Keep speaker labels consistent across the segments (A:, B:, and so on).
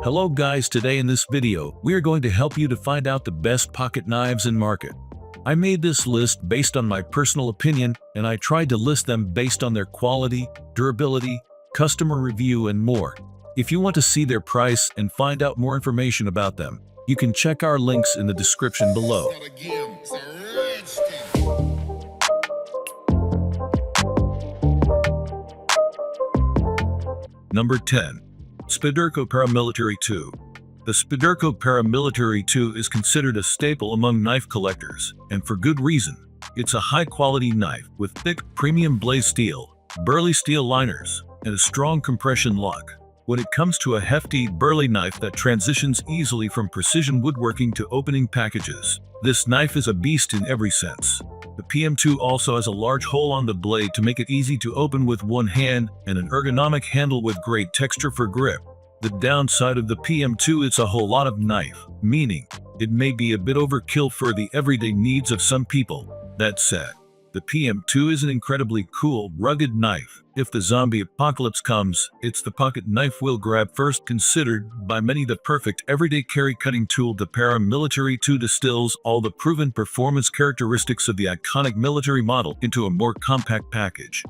A: Hello guys, today in this video, we are going to help you to find out the best pocket knives in market. I made this list based on my personal opinion, and I tried to list them based on their quality, durability, customer review, and more. If you want to see their price and find out more information about them, you can check our links in the description below. Number 10. Spyderco Paramilitary 2. The Spyderco Paramilitary 2 is considered a staple among knife collectors, and for good reason. It's a high-quality knife with thick, premium blade steel, burly steel liners, and a strong compression lock. When it comes to a hefty, burly knife that transitions easily from precision woodworking to opening packages, this knife is a beast in every sense. The PM2 also has a large hole on the blade to make it easy to open with one hand and an ergonomic handle with great texture for grip. The downside of the PM2 is a whole lot of knife, meaning it may be a bit overkill for the everyday needs of some people. That said, the PM2 is an incredibly cool, rugged knife. If the zombie apocalypse comes, it's the pocket knife we'll grab first. Considered by many the perfect everyday carry cutting tool, the Paramilitary 2 distills all the proven performance characteristics of the iconic military model into a more compact package.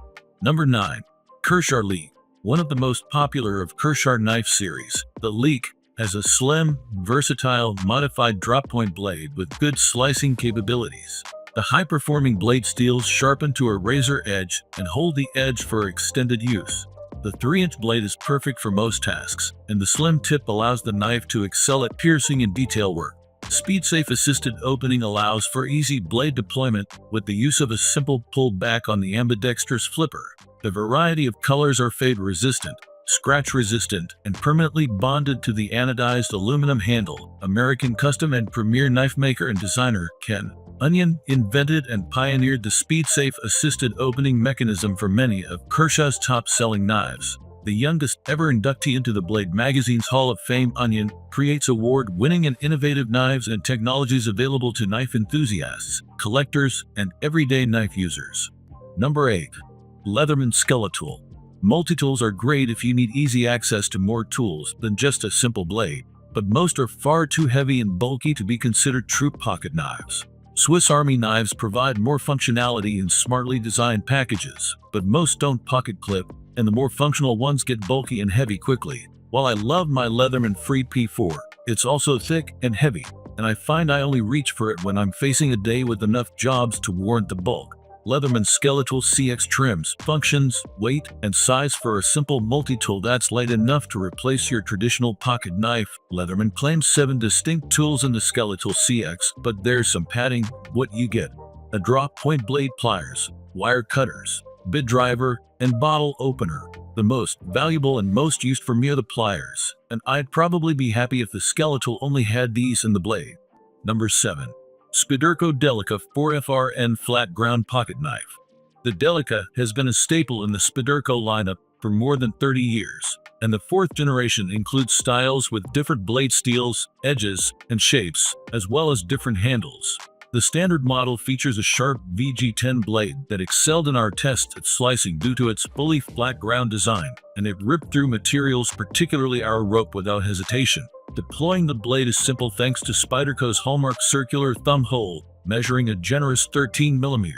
A: Number 9. Kershaw Leek. One of the most popular of Kershaw knife series, the Leek has a slim, versatile, modified drop-point blade with good slicing capabilities. The high-performing blade steels sharpen to a razor edge and hold the edge for extended use. The 3-inch blade is perfect for most tasks, and the slim tip allows the knife to excel at piercing and detail work. Speed-safe assisted opening allows for easy blade deployment with the use of a simple pull back on the ambidextrous flipper. The variety of colors are fade-resistant, scratch-resistant, and permanently bonded to the anodized aluminum handle. American custom and premier knife maker and designer Ken Onion invented and pioneered the speed-safe assisted opening mechanism for many of Kershaw's top-selling knives. The youngest ever inductee into the Blade Magazine's Hall of Fame, Onion creates award-winning and innovative knives and technologies available to knife enthusiasts, collectors, and everyday knife users. Number 8. Leatherman Skeletal. Multi-tools are great if you need easy access to more tools than just a simple blade, but most are far too heavy and bulky to be considered true pocket knives. Swiss Army knives provide more functionality in smartly designed packages, but most don't pocket clip, and the more functional ones get bulky and heavy quickly. While I love my Leatherman Freed P4, it's also thick and heavy, and I find I only reach for it when I'm facing a day with enough jobs to warrant the bulk. Leatherman Skeletal CX trims, functions, weight, and size for a simple multi-tool that's light enough to replace your traditional pocket knife. Leatherman claims 7 distinct tools in the Skeletal CX, but there's some padding. What you get: a drop-point blade, pliers, wire cutters, bit driver, and bottle opener. The most valuable and most used for me are the pliers, and I'd probably be happy if the Skeletal only had these in the blade. Number 7. Spyderco Delica 4FRN Flat Ground Pocket Knife. The Delica has been a staple in the Spyderco lineup for more than 30 years, and the 4th generation includes styles with different blade steels, edges, and shapes, as well as different handles. The standard model features a sharp VG10 blade that excelled in our tests at slicing due to its fully flat ground design, and it ripped through materials, particularly our rope, without hesitation. Deploying the blade is simple thanks to Spyderco's hallmark circular thumb hole, measuring a generous 13 mm.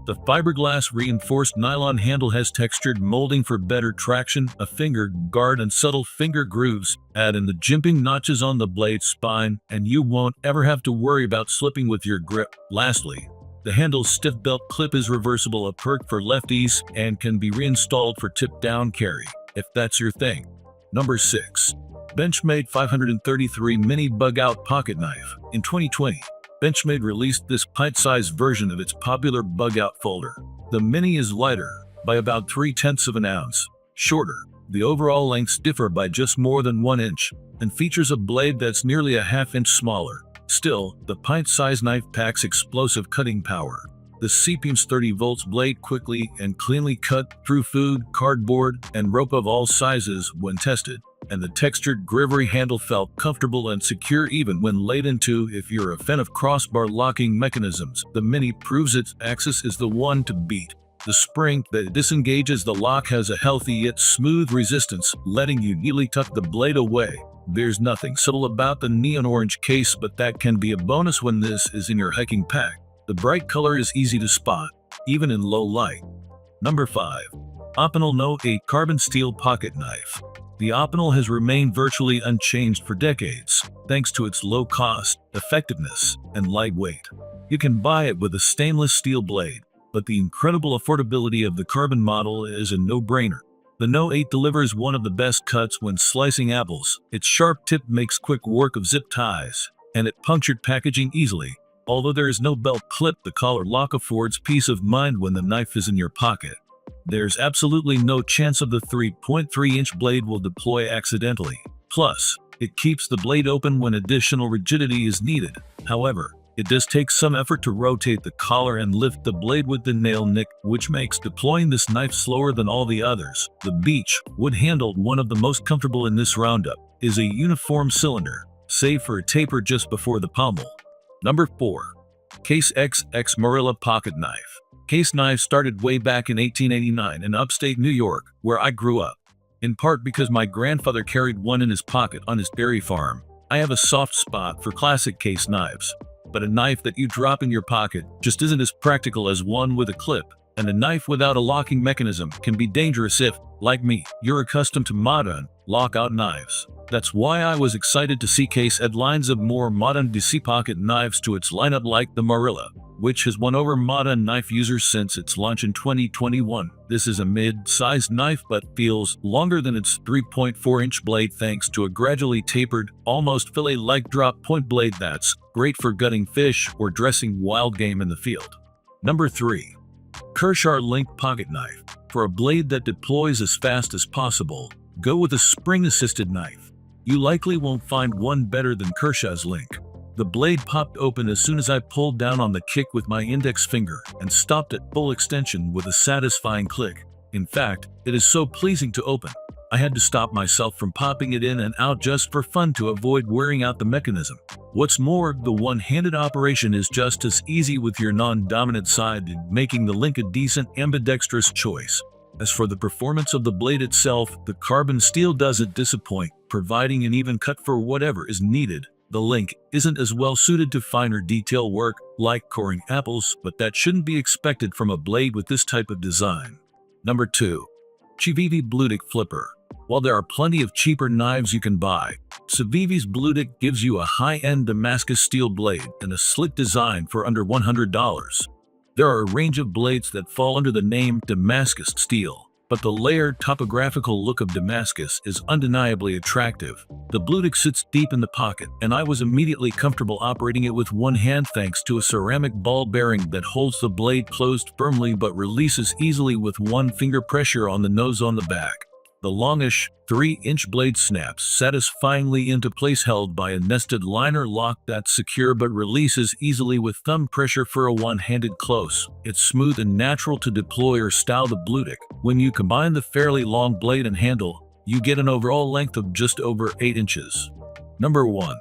A: The fiberglass reinforced nylon handle has textured molding for better traction, a finger guard, and subtle finger grooves. Add in the jimping notches on the blade spine, and you won't ever have to worry about slipping with your grip. Lastly, the handle's stiff belt clip is reversible, a perk for lefties, and can be reinstalled for tip-down carry, if that's your thing. Number 6. Benchmade 533 Mini Bug-Out Pocket Knife. In 2020, Benchmade released this pint-sized version of its popular bug-out folder. The Mini is lighter, by about 3/10 of an ounce, shorter. The overall lengths differ by just more than 1 inch, and features a blade that's nearly a ½ inch smaller. Still, the pint-sized knife packs explosive cutting power. The CPM's 30 volts blade quickly and cleanly cut through food, cardboard, and rope of all sizes when tested, and the textured grivery handle felt comfortable and secure even when laid into. If you're a fan of crossbar locking mechanisms, the Mini proves its axis is the one to beat. The spring that disengages the lock has a healthy yet smooth resistance, letting you neatly tuck the blade away. There's nothing subtle about the neon orange case, but that can be a bonus when this is in your hiking pack. The bright color is easy to spot, even in low light. Number 5. Opinel No. 8 Carbon Steel Pocket Knife. The Opinel has remained virtually unchanged for decades, thanks to its low cost, effectiveness, and lightweight. You can buy it with a stainless steel blade, but the incredible affordability of the carbon model is a no-brainer. The No. 8 delivers one of the best cuts when slicing apples. Its sharp tip makes quick work of zip ties, and it punctured packaging easily. Although there is no belt clip, the collar lock affords peace of mind when the knife is in your pocket. There's absolutely no chance of the 3.3-inch blade will deploy accidentally. Plus, it keeps the blade open when additional rigidity is needed. However, it does take some effort to rotate the collar and lift the blade with the nail nick, which makes deploying this knife slower than all the others. The beech wood handle, one of the most comfortable in this roundup, is a uniform cylinder, save for a taper just before the pommel. Number 4. Case XX Marilla Pocket Knife. Case knives started way back in 1889 in upstate New York, where I grew up. In part because my grandfather carried one in his pocket on his dairy farm, I have a soft spot for classic case knives. But a knife that you drop in your pocket just isn't as practical as one with a clip, and a knife without a locking mechanism can be dangerous if, like me, you're accustomed to modern, lockout knives. That's why I was excited to see Case add lines of more modern DC pocket knives to its lineup, like the Marilla, which has won over modern knife users since its launch in 2021. This is a mid-sized knife but feels longer than its 3.4-inch blade thanks to a gradually tapered, almost fillet-like drop point blade that's great for gutting fish or dressing wild game in the field. Number 3. Kershaw Link Pocket Knife. For a blade that deploys as fast as possible, go with a spring-assisted knife. You likely won't find one better than Kershaw's Link. The blade popped open as soon as I pulled down on the kick with my index finger and stopped at full extension with a satisfying click. In fact, it is so pleasing to open, I had to stop myself from popping it in and out just for fun to avoid wearing out the mechanism. What's more, the one-handed operation is just as easy with your non-dominant side, making the Link a decent ambidextrous choice. As for the performance of the blade itself, the carbon steel doesn't disappoint, providing an even cut for whatever is needed. The Link isn't as well suited to finer detail work, like coring apples, but that shouldn't be expected from a blade with this type of design. Number 2. Civivi Bluedick Flipper. While there are plenty of cheaper knives you can buy, Civivi's Bluedick gives you a high-end Damascus steel blade and a slick design for under $100. There are a range of blades that fall under the name Damascus steel, but the layered topographical look of Damascus is undeniably attractive. The Bluedick sits deep in the pocket, and I was immediately comfortable operating it with one hand thanks to a ceramic ball bearing that holds the blade closed firmly but releases easily with one finger pressure on the nose on the back. The longish, 3-inch blade snaps satisfyingly into place, held by a nested liner lock that's secure but releases easily with thumb pressure for a one-handed close. It's smooth and natural to deploy or style the Bluedick. When you combine the fairly long blade and handle, you get an overall length of just over 8 inches. Number 1.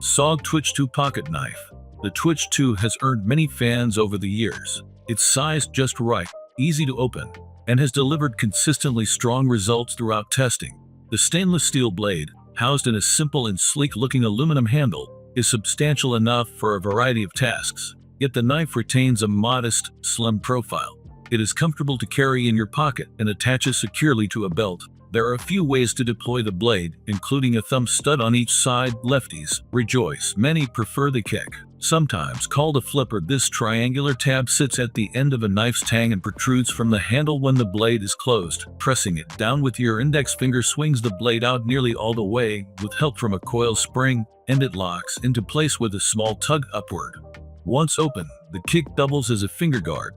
A: SOG Twitch 2 Pocket Knife. The Twitch 2 has earned many fans over the years. It's sized just right, easy to open, and has delivered consistently strong results throughout testing. The stainless steel blade, housed in a simple and sleek-looking aluminum handle, is substantial enough for a variety of tasks, yet the knife retains a modest, slim profile. It is comfortable to carry in your pocket and attaches securely to a belt. There are a few ways to deploy the blade, including a thumb stud on each side. Lefties rejoice. Many prefer the kick. Sometimes called a flipper, this triangular tab sits at the end of a knife's tang and protrudes from the handle when the blade is closed. Pressing it down with your index finger swings the blade out nearly all the way, with help from a coil spring, and it locks into place with a small tug upward. Once open, the kick doubles as a finger guard,